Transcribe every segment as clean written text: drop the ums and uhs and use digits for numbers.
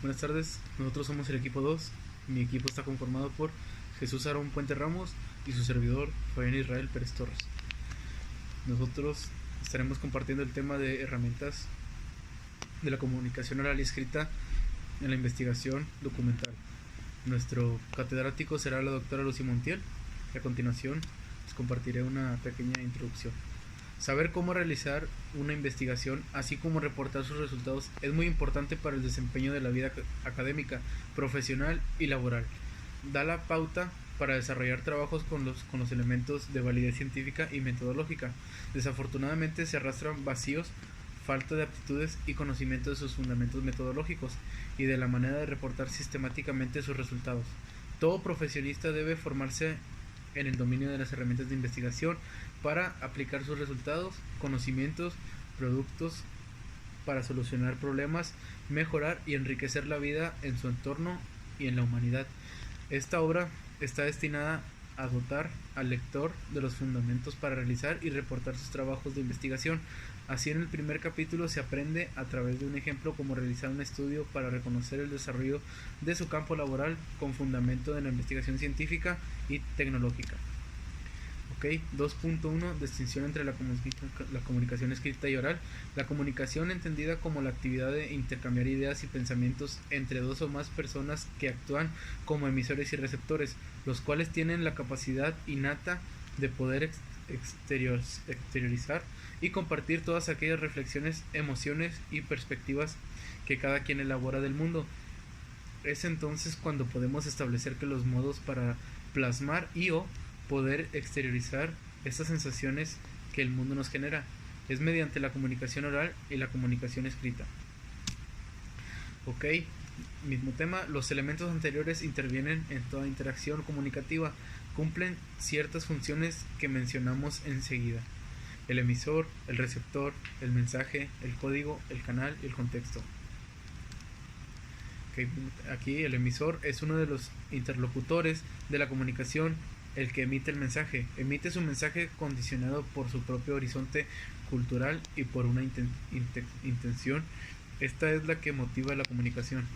Buenas tardes, nosotros somos el equipo 2. Mi equipo está conformado por Jesús Aarón Puente Ramos y su servidor Fabián Israel Pérez Torres. Nosotros estaremos compartiendo el tema de herramientas de la comunicación oral y escrita en la investigación documental. Nuestro catedrático será la doctora Lucy Montiel y a continuación les compartiré una pequeña introducción. Saber cómo realizar una investigación, así como reportar sus resultados, es muy importante para el desempeño de la vida académica, profesional y laboral. Da la pauta para desarrollar trabajos con los elementos de validez científica y metodológica. Desafortunadamente se arrastran vacíos, falta de aptitudes y conocimiento de sus fundamentos metodológicos y de la manera de reportar sistemáticamente sus resultados. Todo profesionista debe formarse en el dominio de las herramientas de investigación para aplicar sus resultados, conocimientos, productos para solucionar problemas, mejorar y enriquecer la vida en su entorno y en la humanidad. Esta obra está destinada a dotar al lector de los fundamentos para realizar y reportar sus trabajos de investigación. Así, en el primer capítulo se aprende a través de un ejemplo cómo realizar un estudio para reconocer el desarrollo de su campo laboral con fundamento en la investigación científica y tecnológica. 2.1 Distinción entre la comunicación escrita y oral. La comunicación, entendida como la actividad de intercambiar ideas y pensamientos entre dos o más personas que actúan como emisores y receptores, los cuales tienen la capacidad innata de poder exteriorizar y compartir todas aquellas reflexiones, emociones y perspectivas que cada quien elabora del mundo. Es entonces cuando podemos establecer que los modos para plasmar y o poder exteriorizar estas sensaciones que el mundo nos genera es mediante la comunicación oral y la comunicación escrita. Mismo tema. Los elementos anteriores intervienen en toda interacción comunicativa, cumplen ciertas funciones que mencionamos enseguida: el emisor, el receptor, el mensaje, el código, el canal y el contexto. Aquí el emisor es uno de los interlocutores de la comunicación, el que emite el mensaje. Emite su mensaje condicionado por su propio horizonte cultural y por una intención. Esta es la que motiva la comunicación.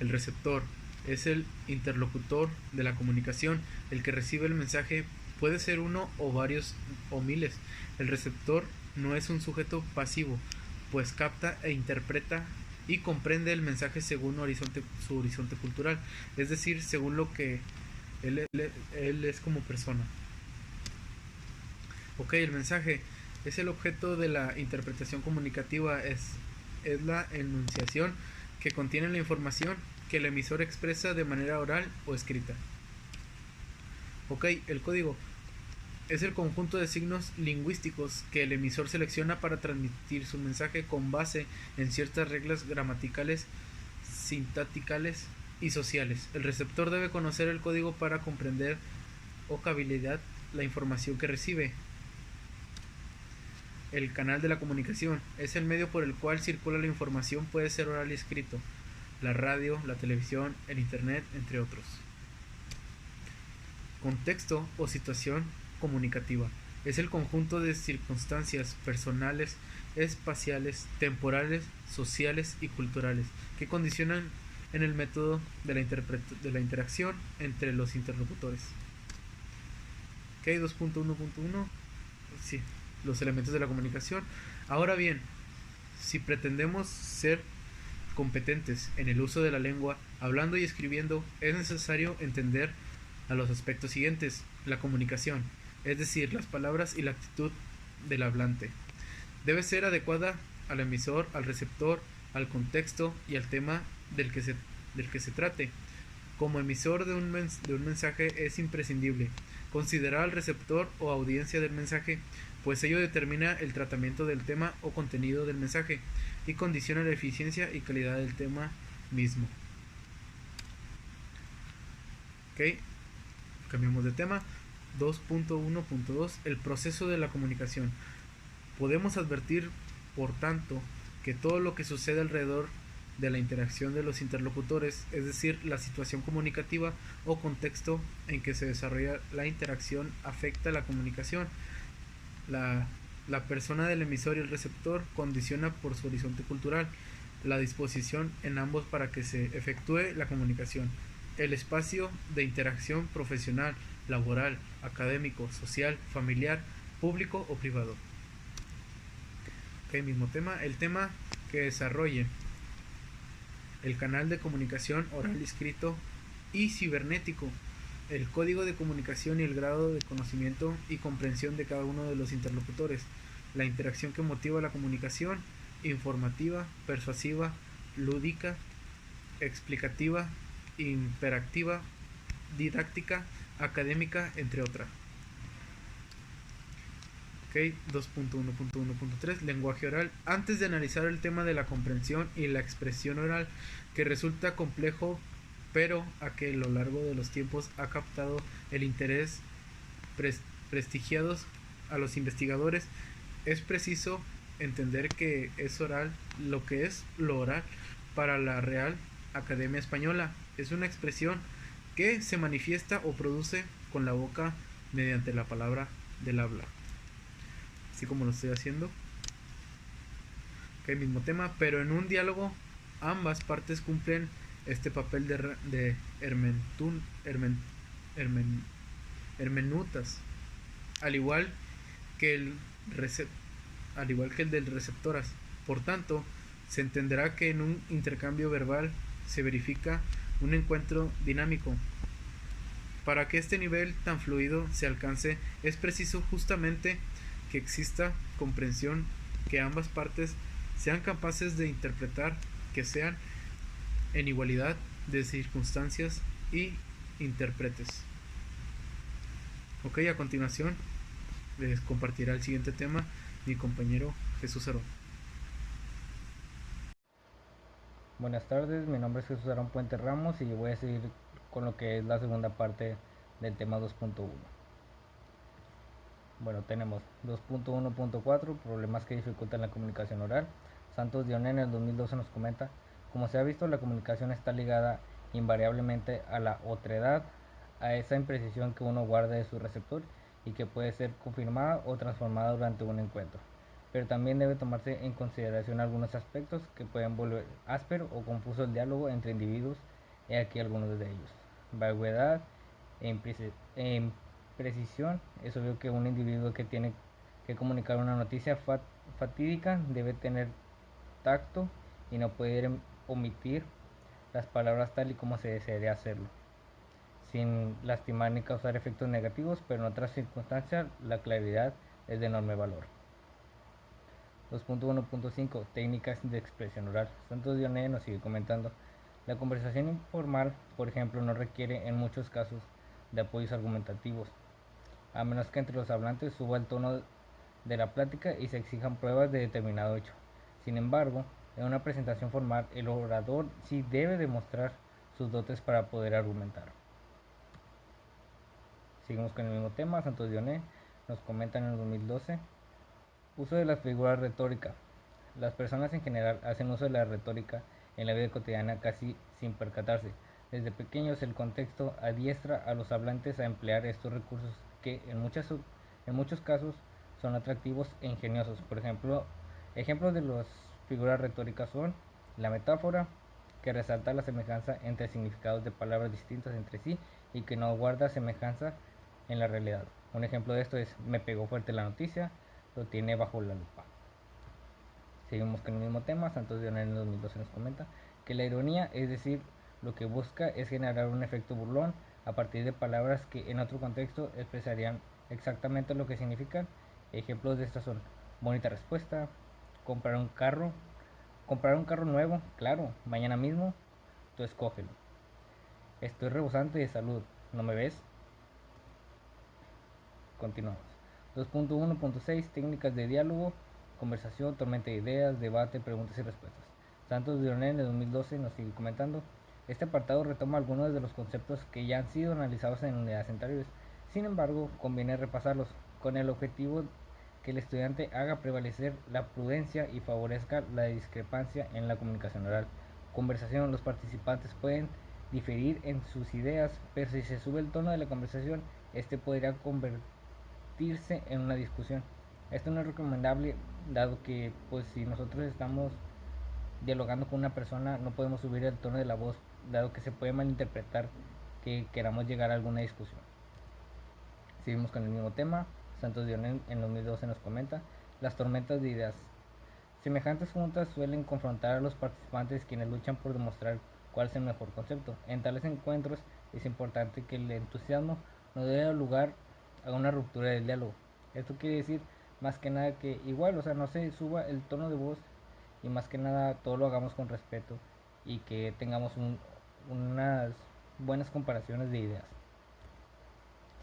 El receptor es el interlocutor de la comunicación, el que recibe el mensaje. Puede ser uno o varios o miles. El receptor no es un sujeto pasivo, pues capta e interpreta y comprende el mensaje según su horizonte cultural, es decir, según lo que él es como persona. El mensaje es el objeto de la interpretación comunicativa, es la enunciación que contiene la información que el emisor expresa de manera oral o escrita. El código es el conjunto de signos lingüísticos que el emisor selecciona para transmitir su mensaje con base en ciertas reglas gramaticales, sintácticas y sociales. El receptor debe conocer el código para comprender o cabalidad la información que recibe. El canal de la comunicación es el medio por el cual circula la información, puede ser oral y escrito: la radio, la televisión, el internet, entre otros. Contexto o situación comunicativa es el conjunto de circunstancias personales, espaciales, temporales, sociales y culturales que condicionan en el método de la interacción entre los interlocutores. 2.1.1 los elementos de la comunicación. Ahora bien, si pretendemos ser competentes en el uso de la lengua, hablando y escribiendo, es necesario entender a los aspectos siguientes: la comunicación, es decir, las palabras y la actitud del hablante. Debe ser adecuada al emisor, al receptor, al contexto y al tema del que se trate. Como emisor de un mensaje es imprescindible considerar al receptor o audiencia del mensaje, pues ello determina el tratamiento del tema o contenido del mensaje y condiciona la eficiencia y calidad del tema mismo. Cambiamos de tema. 2.1.2 El proceso de la comunicación. Podemos advertir, por tanto, que todo lo que sucede alrededor de la interacción de los interlocutores, es decir, la situación comunicativa o contexto en que se desarrolla la interacción, afecta la comunicación. La persona del emisor y el receptor condiciona por su horizonte cultural. la disposición en ambos para que se efectúe la comunicación, el espacio de interacción profesional, laboral, académico, social, familiar, público o privado. Ok, mismo tema. El tema que desarrolle el canal de comunicación oral, escrito y cibernético, el código de comunicación y el grado de conocimiento y comprensión de cada uno de los interlocutores, la interacción que motiva la comunicación, informativa, persuasiva, lúdica, explicativa, interactiva, didáctica, académica, entre otras. Ok, 2.1.1.3 Lenguaje oral. Antes de analizar el tema de la comprensión y la expresión oral, que resulta complejo, pero a que a lo largo de los tiempos ha captado el interés prestigiados a los investigadores, es preciso entender que es oral lo que es lo oral para la Real Academia Española. Es una expresión que se manifiesta o produce con la boca mediante la palabra del habla, así como lo estoy haciendo. Ok, mismo tema, pero en un diálogo ambas partes cumplen este papel de hermenutas, al igual que el del receptoras. Por tanto, se entenderá que en un intercambio verbal se verifica un encuentro dinámico. Para que este nivel tan fluido se alcance, es preciso justamente que exista comprensión, que ambas partes sean capaces de interpretar, que sean en igualdad de circunstancias y intérpretes. Ok, a continuación les compartirá el siguiente tema mi compañero Jesús Arón. Buenas tardes, mi nombre es Jesús Arón Puente Ramos y voy a seguir con lo que es la segunda parte del tema 2.1. Bueno, tenemos 2.1.4, problemas que dificultan la comunicación oral. Santos Dioné en el 2012 nos comenta: como se ha visto, la comunicación está ligada invariablemente a la otredad, a esa imprecisión que uno guarda de su receptor y que puede ser confirmada o transformada durante un encuentro. Pero también debe tomarse en consideración algunos aspectos que pueden volver áspero o confuso el diálogo entre individuos. He aquí algunos de ellos: vaguedad e imprecisión. Es obvio que un individuo que tiene que comunicar una noticia fatídica debe tener tacto y no puede omitir las palabras tal y como se desearía hacerlo, sin lastimar ni causar efectos negativos, pero en otras circunstancias la claridad es de enorme valor. 2.1.5 Técnicas de expresión oral. Santos Dioné nos sigue comentando: la conversación informal, por ejemplo, no requiere en muchos casos de apoyos argumentativos, a menos que entre los hablantes suba el tono de la plática y se exijan pruebas de determinado hecho. Sin embargo, en una presentación formal, el orador sí debe demostrar sus dotes para poder argumentar. Seguimos con el mismo tema. Santos Dioné nos comenta en el 2012: uso de las figuras retóricas. Las personas en general hacen uso de la retórica en la vida cotidiana casi sin percatarse. Desde pequeños el contexto adiestra a los hablantes a emplear estos recursos que en muchos casos son atractivos e ingeniosos. Por ejemplo, ejemplos de las figuras retóricas son la metáfora, que resalta la semejanza entre significados de palabras distintas entre sí y que no guarda semejanza en la realidad. Un ejemplo de esto es: me pegó fuerte la noticia, lo tiene bajo la lupa. Seguimos con el mismo tema. Santos Dioné en el 2012 nos comenta que la ironía, es decir, lo que busca es generar un efecto burlón a partir de palabras que en otro contexto expresarían exactamente lo que significan. Ejemplos de estas son: bonita respuesta, comprar un carro nuevo, claro, mañana mismo, tú escógelo. Estoy rebosante de salud, ¿no me ves? Continuamos. 2.1.6 Técnicas de diálogo, conversación, tormenta de ideas, debate, preguntas y respuestas. Santos Dioné en el 2012 nos sigue comentando: este apartado retoma algunos de los conceptos que ya han sido analizados en unidades anteriores. Sin embargo, conviene repasarlos con el objetivo que el estudiante haga prevalecer la prudencia y favorezca la discrepancia en la comunicación oral. Conversación: los participantes pueden diferir en sus ideas, pero si se sube el tono de la conversación, este podría convertirse en una discusión. Esto no es recomendable, dado que pues si nosotros estamos dialogando con una persona no podemos subir el tono de la voz, dado que se puede malinterpretar que queramos llegar a alguna discusión. Seguimos con el mismo tema. Santos Dionel en 2012 nos comenta: las tormentas de ideas. Semejantes juntas suelen confrontar a los participantes, quienes luchan por demostrar cuál es el mejor concepto. En tales encuentros es importante que el entusiasmo no dé lugar a una ruptura del diálogo. Esto quiere decir más que nada que igual, o sea, no se suba el tono de voz, y más que nada todo lo hagamos con respeto y que tengamos unas buenas comparaciones de ideas.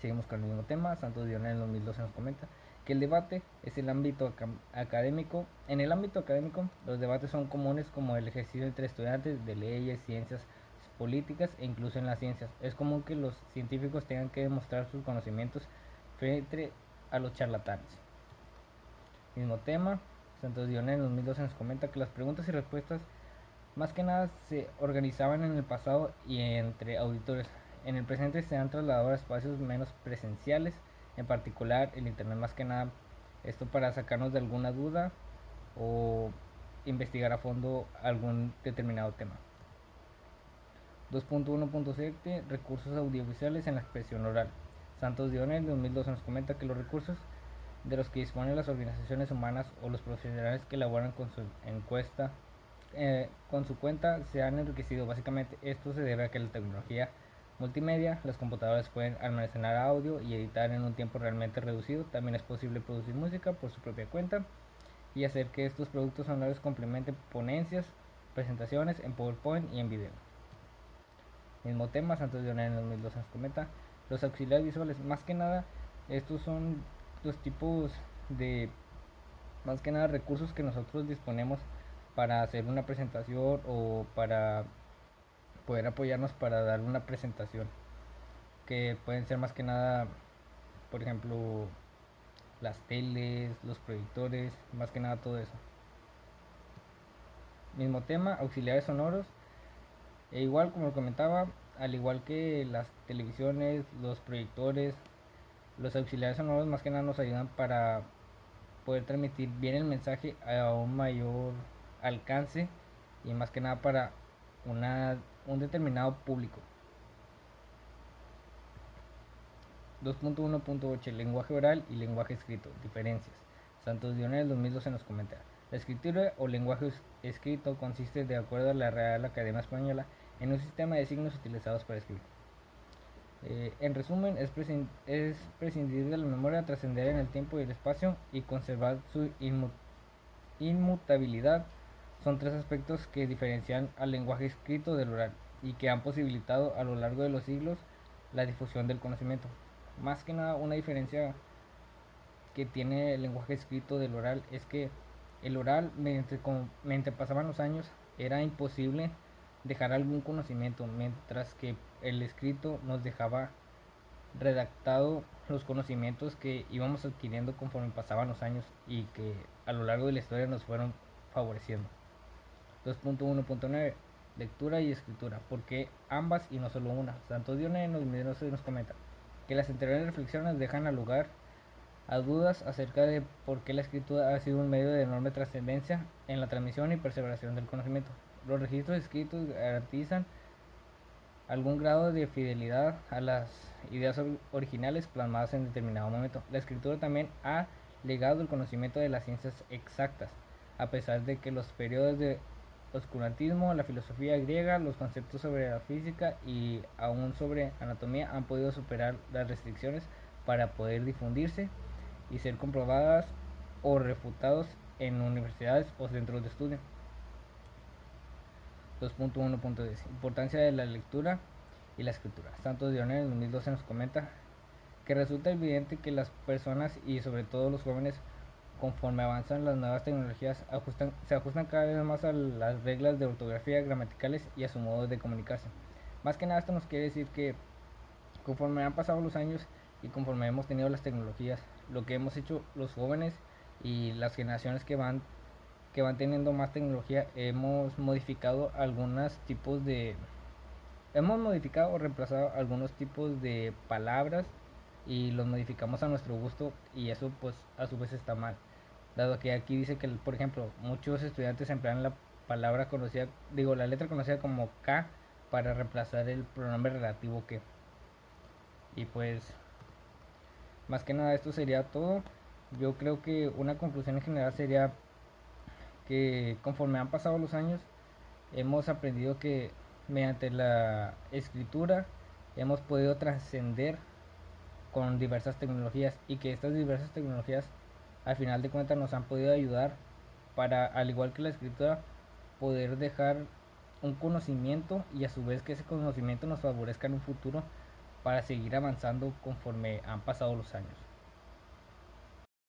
Seguimos con el mismo tema. Santos Dionel en 2012 nos comenta que el debate es el ámbito académico. En el ámbito académico, los debates son comunes como el ejercicio entre estudiantes de leyes, ciencias políticas e incluso en las ciencias. Es común que los científicos tengan que demostrar sus conocimientos frente a los charlatanes. Mismo tema. Santos Dionel en 2012 nos comenta que las preguntas y respuestas más que nada se organizaban en el pasado y entre auditores. En el presente se han trasladado a espacios menos presenciales, en particular el internet más que nada. Esto para sacarnos de alguna duda o investigar a fondo algún determinado tema. 2.1.7 Recursos audiovisuales en la expresión oral. Santos Dionel en 2012 nos comenta que los recursos de los que disponen las organizaciones humanas o los profesionales que elaboran con su cuenta se han enriquecido. Básicamente esto se debe a que la tecnología multimedia, las computadoras pueden almacenar audio y editar en un tiempo realmente reducido. También es posible producir música por su propia cuenta y hacer que estos productos sonoros complementen ponencias, presentaciones en PowerPoint y en video. Mismo tema, Santos Dionel en 2012 nos comenta los auxiliares visuales. Más que nada, estos son los tipos de, más que nada, recursos que nosotros disponemos para hacer una presentación o para poder apoyarnos para dar una presentación, que pueden ser más que nada, por ejemplo, las teles, los proyectores, más que nada todo eso. Mismo tema, auxiliares sonoros. E igual, como lo comentaba, al igual que las televisiones, los proyectores, los auxiliares sonoros más que nada nos ayudan para poder transmitir bien el mensaje a un mayor alcance y más que nada para un determinado público. 2.1.8 Lenguaje oral y lenguaje escrito. Diferencias. Santos Dionel 2012 nos comenta: la escritura o lenguaje escrito consiste, de acuerdo a la Real Academia Española, en un sistema de signos utilizados para escribir. En resumen, es prescindir de la memoria, trascender en el tiempo y el espacio y conservar su inmutabilidad. Son tres aspectos que diferencian al lenguaje escrito del oral y que han posibilitado a lo largo de los siglos la difusión del conocimiento. Más que nada, una diferencia que tiene el lenguaje escrito del oral es que el oral, mediante pasaban los años, era imposible dejar algún conocimiento, mientras que el escrito nos dejaba redactado los conocimientos que íbamos adquiriendo conforme pasaban los años y que a lo largo de la historia nos fueron favoreciendo. 2.1.9 Lectura y escritura. ¿Por qué ambas y no solo una? Santos Dionel nos comenta que las anteriores reflexiones dejan al lugar a dudas acerca de por qué la escritura ha sido un medio de enorme trascendencia en la transmisión y perseveración del conocimiento. Los registros escritos garantizan algún grado de fidelidad a las ideas originales plasmadas en determinado momento. La escritura también ha legado el conocimiento de las ciencias exactas, a pesar de que los periodos de oscurantismo, la filosofía griega, los conceptos sobre la física y aún sobre anatomía han podido superar las restricciones para poder difundirse y ser comprobadas o refutados en universidades o centros de estudio. 2.1.10 Importancia de la lectura y la escritura. Santos Dionel en 2012 nos comenta que resulta evidente que las personas y sobre todo los jóvenes, conforme avanzan las nuevas tecnologías, se ajustan cada vez más a las reglas de ortografía gramaticales y a su modo de comunicarse. Más que nada esto nos quiere decir que conforme han pasado los años y conforme hemos tenido las tecnologías, lo que hemos hecho los jóvenes y las generaciones que van teniendo más tecnología, hemos modificado o reemplazado algunos tipos de palabras y los modificamos a nuestro gusto, y eso pues a su vez está mal, dado que aquí dice que, por ejemplo, muchos estudiantes emplean palabra conocida, la letra conocida como K para reemplazar el pronombre relativo que. Y pues, más que nada esto sería todo. Yo creo que una conclusión en general sería que conforme han pasado los años, hemos aprendido que mediante la escritura hemos podido trascender con diversas tecnologías y que estas diversas tecnologías al final de cuentas nos han podido ayudar para, al igual que la escritura, poder dejar un conocimiento y a su vez que ese conocimiento nos favorezca en un futuro para seguir avanzando conforme han pasado los años.